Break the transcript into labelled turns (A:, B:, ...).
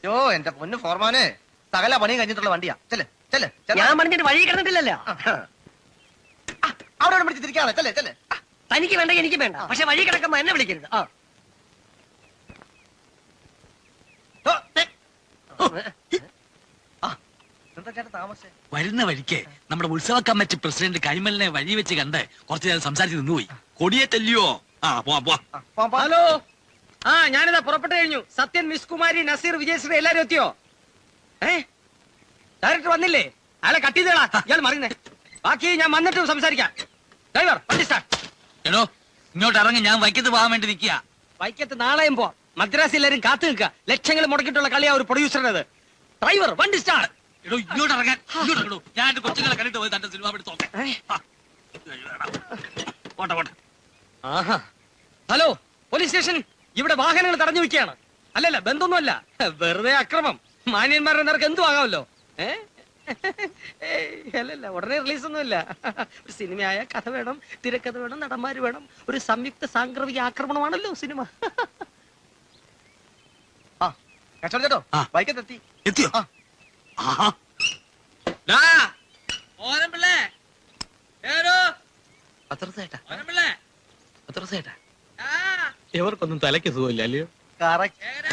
A: യോ എന്റെ പൊന്ന് ഫോർമാനെ, സകല പണിയും കഴിഞ്ഞിട്ടുള്ള വണ്ടിയാ. ചെല്ലേ ചെല്ലേ.
B: ഞാൻ പണിഞ്ഞിട്ട് വഴി കിടന്നിട്ടില്ലല്ലോ.
A: അവിടെ പിടിച്ച് തിരിക്കാതെ. ചെല്ലേ ചെല്ലേ.
B: തനിക്ക് വേണ്ട, എനിക്ക് വേണ്ട. പക്ഷെ വഴി കിടക്കുമ്പോ എന്നെ വിളിക്കരുത്.
C: വരുന്ന വഴിക്ക് നമ്മുടെ ഉത്സവ കമ്മിറ്റി പ്രസിഡന്റ് കൈമലിനെ വഴി വെച്ച് കണ്ട് കുറച്ചു നേരം സംസാരിച്ച് നിന്നുപോയി. കൊടിയേറ്റല്ലയോ?
B: ഹലോ, ഞാനിതാ പുറപ്പെട്ടു കഴിഞ്ഞു. സത്യൻ, മിസ് കുമാരി, നസീർ, വിജയശ്രീ എല്ലാരും എത്തിയോ? ഡയറക്ടർ വന്നില്ലേ? അയാളെ കട്ട് ചെയ്തേളാ. ഇയാൾ മറിയുന്നേ. ബാക്കി ഞാൻ വന്നിട്ട് സംസാരിക്കാം. ഡ്രൈവർ വണ്ടി സ്റ്റാർട്ട്.
C: എടോ ഇങ്ങോട്ട് ഇറങ്ങി, ഞാൻ വൈക്കത്ത് പോകാൻ വേണ്ടി നിൽക്കുക.
B: വൈക്കത്ത് നാളെയും പോ. മദ്രാസ് എല്ലാരും കാത്തു നിൽക്കുക. ലക്ഷങ്ങൾ മുടക്കിയിട്ടുള്ള കളിയാ ഒരു പ്രൊഡ്യൂസറിനത്. ഡ്രൈവർ വണ്ടി സ്റ്റാർട്ട്.
C: എടോ ഇങ്ങോട്ട് ഇറങ്ങാൻ. ഞാൻ എന്റെ കൊച്ചുങ്ങളെ കണ്ടിട്ട് പോയി തന്റെ സിനിമ എടുത്തോട്ടെ.
B: Hello police station. ഇവിടെ വാഹനങ്ങൾ തടഞ്ഞു വെക്കുകയാണ്. അല്ലല്ല, ബന്ധമൊന്നുമല്ല, വെറുതെ അക്രമം. മാന്യന്മാരുടെ നേർക്ക് എന്തു ആകാമല്ലോ. അല്ലല്ല, ഉടനെ റിലീസ് ഒന്നുമില്ല. ഒരു സിനിമയായ കഥ വേണം, തിരക്കഥ വേണം, നടന്മാര് വേണം. ഒരു സംയുക്ത സാംക്രമിക ആക്രമണമാണല്ലോ സിനിമ.
A: ചേട്ടോ ബൈക്കത്തെത്തി.
C: എത്തിയോ?
D: എവർക്കൊന്നും തലയ്ക്ക് സുഖമില്ല അല്ലയോ?
A: കറക്റ്റ്.